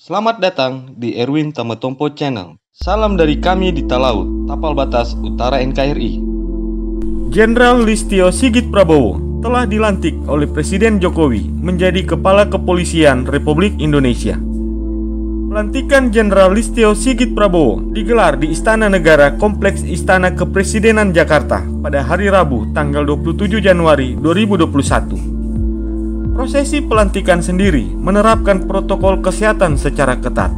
Selamat datang di Erwin Tametompo Channel. Salam dari kami di Talaut, Tapal Batas Utara NKRI. Jenderal Listio Sigit Prabowo telah dilantik oleh Presiden Jokowi menjadi Kepala Kepolisian Republik Indonesia. Pelantikan Jenderal Listio Sigit Prabowo digelar di Istana Negara Kompleks Istana Kepresidenan Jakarta pada hari Rabu tanggal 27 Januari 2021. Prosesi pelantikan sendiri menerapkan protokol kesehatan secara ketat.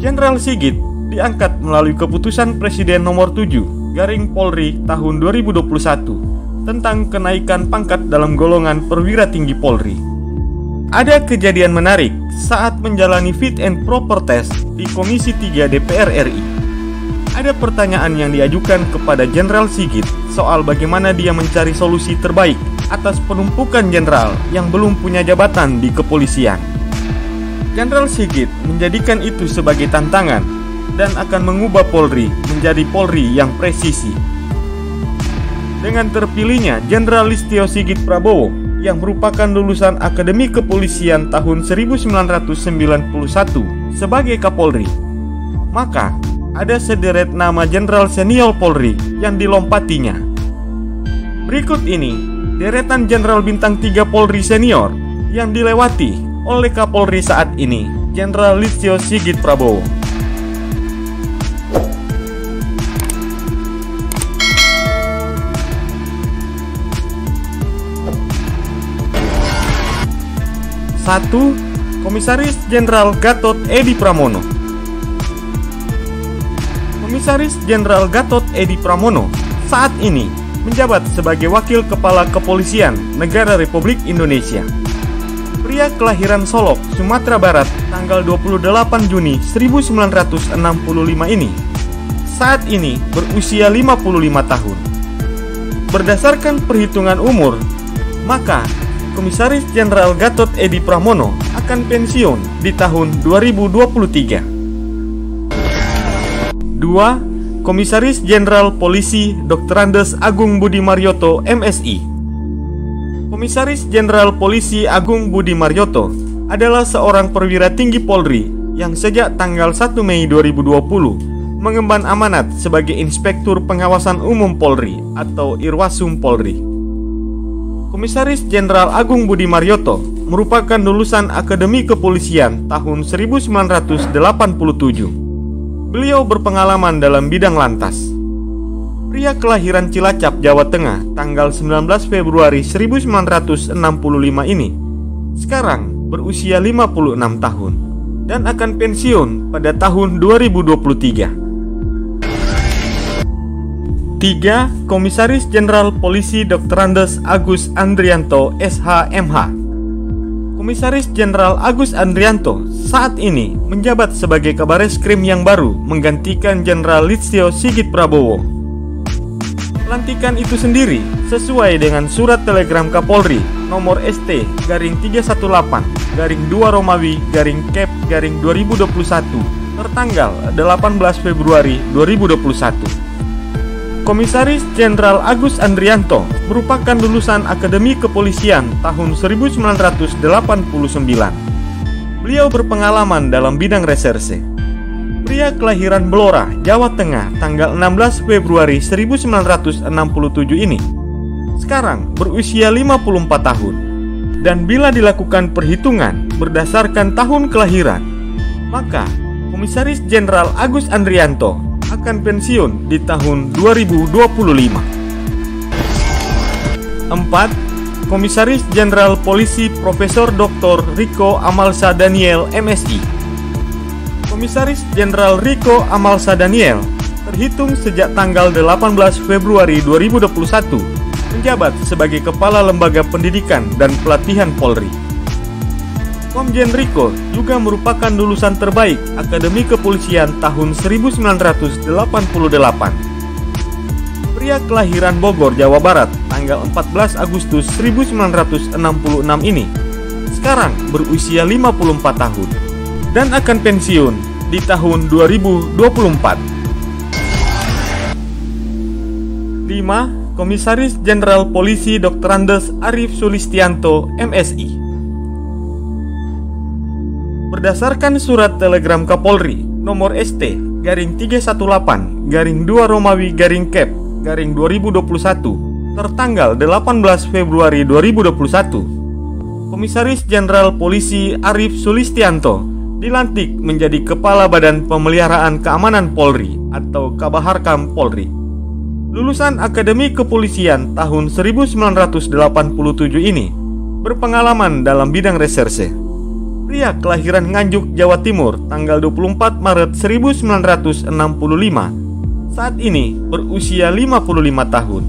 Jenderal Sigit diangkat melalui keputusan Presiden nomor 7 Garing Polri tahun 2021 tentang kenaikan pangkat dalam golongan perwira tinggi Polri. Ada kejadian menarik saat menjalani fit and proper test di Komisi 3 DPR RI. Ada pertanyaan yang diajukan kepada Jenderal Sigit soal bagaimana dia mencari solusi terbaik atas penumpukan jenderal yang belum punya jabatan di kepolisian. Jenderal Sigit menjadikan itu sebagai tantangan dan akan mengubah Polri menjadi Polri yang presisi. Dengan terpilihnya Jenderal Listio Sigit Prabowo yang merupakan lulusan Akademi Kepolisian tahun 1991 sebagai Kapolri, maka ada sederet nama jenderal senior Polri yang dilompatinya. Berikut ini deretan Jenderal Bintang 3 Polri senior yang dilewati oleh Kapolri saat ini, Jenderal Listio Sigit Prabowo. Satu, Komisaris Jenderal Gatot Edi Pramono. Komisaris Jenderal Gatot Edi Pramono saat ini menjabat sebagai Wakil Kepala Kepolisian Negara Republik Indonesia. Pria kelahiran Solok, Sumatera Barat, tanggal 28 Juni 1965 ini saat ini berusia 55 tahun. Berdasarkan perhitungan umur, maka Komisaris Jenderal Gatot Edi Pramono akan pensiun di tahun 2023. 2. Komisaris Jenderal Polisi Dr. Andes Agung Budi Marioto, MSI. Komisaris Jenderal Polisi Agung Budi Marioto adalah seorang perwira tinggi Polri yang sejak tanggal 1 Mei 2020 mengemban amanat sebagai Inspektur Pengawasan Umum Polri atau Irwasum Polri. Komisaris Jenderal Agung Budi Marioto merupakan lulusan Akademi Kepolisian tahun 1987. Beliau berpengalaman dalam bidang lantas. Pria kelahiran Cilacap, Jawa Tengah, tanggal 19 Februari 1965 ini sekarang berusia 56 tahun dan akan pensiun pada tahun 2023. 3. Komisaris Jenderal Polisi Dr. Andes Agus Andrianto, SH.MH. Komisaris Jenderal Agus Andrianto saat ini menjabat sebagai Kabareskrim yang baru menggantikan Jenderal Listio Sigit Prabowo. Pelantikan itu sendiri sesuai dengan surat telegram Kapolri nomor ST-318-2 Romawi Kep 2021 tertanggal 18 Februari 2021. Komisaris Jenderal Agus Andrianto merupakan lulusan Akademi Kepolisian tahun 1989. Beliau berpengalaman dalam bidang reserse. Pria kelahiran Blora, Jawa Tengah, tanggal 16 Februari 1967 ini sekarang berusia 54 tahun. Dan bila dilakukan perhitungan berdasarkan tahun kelahiran, maka Komisaris Jenderal Agus Andrianto akan pensiun di tahun 2025. 4. Komisaris Jenderal Polisi Profesor Dr. Riko Amalsa Daniel, MSI. Komisaris Jenderal Riko Amalsa Daniel terhitung sejak tanggal 18 Februari 2021 menjabat sebagai Kepala Lembaga Pendidikan dan Pelatihan Polri. Komjen Riko juga merupakan lulusan terbaik Akademi Kepolisian tahun 1988. Pria kelahiran Bogor, Jawa Barat, tanggal 14 Agustus 1966 ini sekarang berusia 54 tahun dan akan pensiun di tahun 2024. 5. Komisaris Jenderal Polisi Dr. Andes Arief Sulistianto, MSI. Berdasarkan surat telegram Kapolri nomor ST-318-2 tertanggal 18 Februari 2021, Komisaris Jenderal Polisi Arief Sulistianto dilantik menjadi Kepala Badan Pemeliharaan Keamanan Polri atau Kabaharkam Polri. Lulusan Akademi Kepolisian tahun 1987 ini berpengalaman dalam bidang reserse. Pria kelahiran Nganjuk, Jawa Timur tanggal 24 Maret 1965, saat ini berusia 55 tahun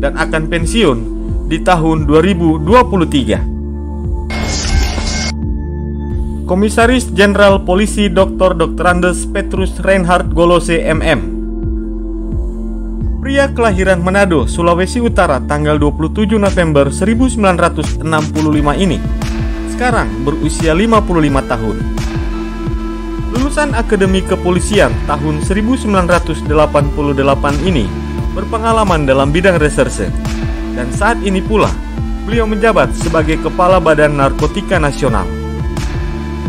dan akan pensiun di tahun 2023. Komisaris Jenderal Polisi Dr. Andes Petrus Reinhard Golose MM. Pria kelahiran Manado, Sulawesi Utara tanggal 27 November 1965 ini sekarang berusia 55 tahun. Lulusan Akademi Kepolisian tahun 1988 ini berpengalaman dalam bidang reserse, dan saat ini pula beliau menjabat sebagai Kepala Badan Narkotika Nasional.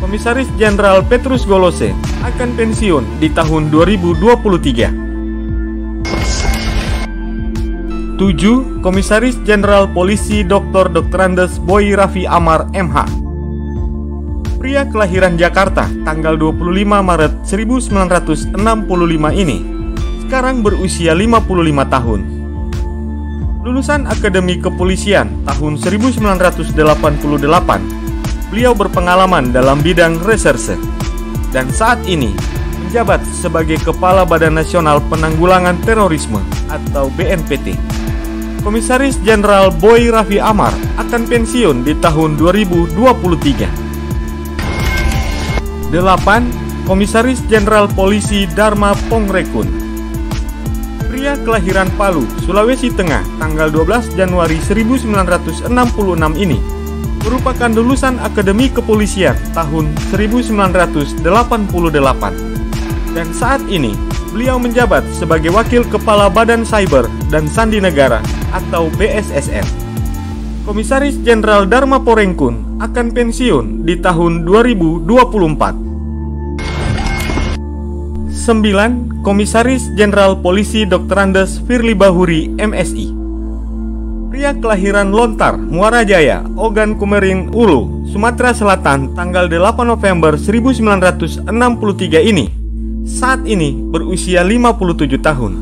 Komisaris Jenderal Petrus Golose akan pensiun di tahun 2023. 7. Komisaris Jenderal Polisi Dr. Andes Boy Raffi Amar MH. Pria kelahiran Jakarta tanggal 25 Maret 1965 ini sekarang berusia 55 tahun. Lulusan Akademi Kepolisian tahun 1988, beliau berpengalaman dalam bidang reserse dan saat ini menjabat sebagai Kepala Badan Nasional Penanggulangan Terorisme atau BNPT. Komisaris Jenderal Boy Raffi Amar akan pensiun di tahun 2023. 8. Komisaris Jenderal Polisi Dharma Pongrekun. Pria kelahiran Palu, Sulawesi Tengah tanggal 12 Januari 1966 ini merupakan lulusan Akademi Kepolisian tahun 1988 dan saat ini beliau menjabat sebagai Wakil Kepala Badan Cyber dan Sandi Negara atau BSSN. Komisaris Jenderal Dharma Pongrekun akan pensiun di tahun 2024. 9. Komisaris Jenderal Polisi Dr. Andes Firly Bahuri MSI. Pria kelahiran Lontar, Muara Jaya, Ogan Komering Ulu, Sumatera Selatan tanggal 8 November 1963 ini saat ini berusia 57 tahun.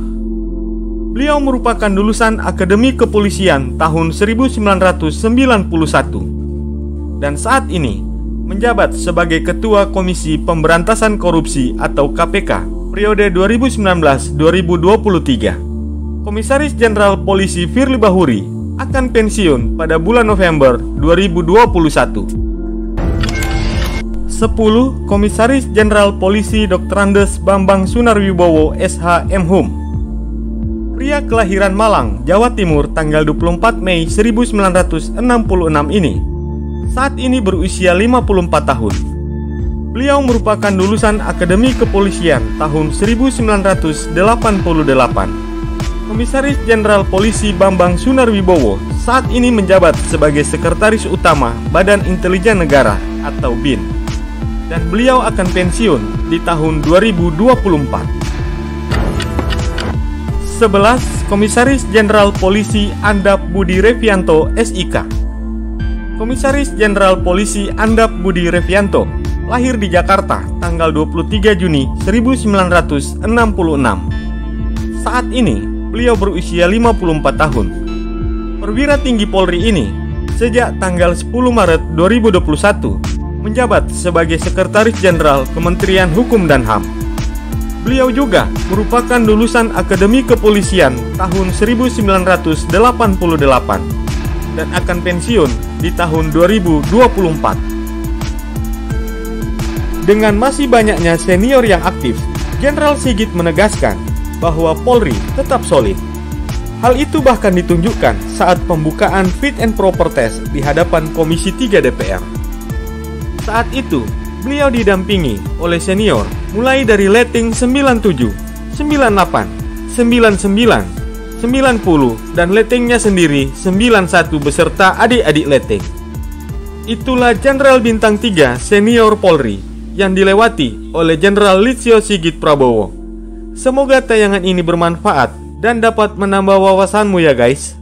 Beliau merupakan lulusan Akademi Kepolisian tahun 1991 dan saat ini menjabat sebagai Ketua Komisi Pemberantasan Korupsi atau KPK periode 2019-2023. Komisaris Jenderal Polisi Firly Bahuri akan pensiun pada bulan November 2021. 10. Komisaris Jenderal Polisi Dr. Andes Bambang Sunarwibowo SH MHum. Pria kelahiran Malang, Jawa Timur tanggal 24 Mei 1966 ini saat ini berusia 54 tahun. Beliau merupakan lulusan Akademi Kepolisian tahun 1988. Komisaris Jenderal Polisi Bambang Sunarwibowo saat ini menjabat sebagai Sekretaris Utama Badan Intelijen Negara atau BIN, dan beliau akan pensiun di tahun 2024. 11. Komisaris Jenderal Polisi Andap Budi Revianto SIK. Komisaris Jenderal Polisi Andap Budi Revianto lahir di Jakarta tanggal 23 Juni 1966. Saat ini beliau berusia 54 tahun. Perwira tinggi Polri ini sejak tanggal 10 Maret 2021 menjabat sebagai Sekretaris Jenderal Kementerian Hukum dan HAM. Beliau juga merupakan lulusan Akademi Kepolisian tahun 1988 dan akan pensiun di tahun 2024. Dengan masih banyaknya senior yang aktif, Jenderal Sigit menegaskan bahwa Polri tetap solid. Hal itu bahkan ditunjukkan saat pembukaan fit and proper test di hadapan Komisi 3 DPR. Saat itu, beliau didampingi oleh senior mulai dari letting 97, 98, 99, 90 dan lettingnya sendiri 91 beserta adik-adik letting. itulah Jenderal Bintang 3 Senior Polri yang dilewati oleh Jenderal Listio Sigit Prabowo. Semoga tayangan ini bermanfaat dan dapat menambah wawasanmu ya guys.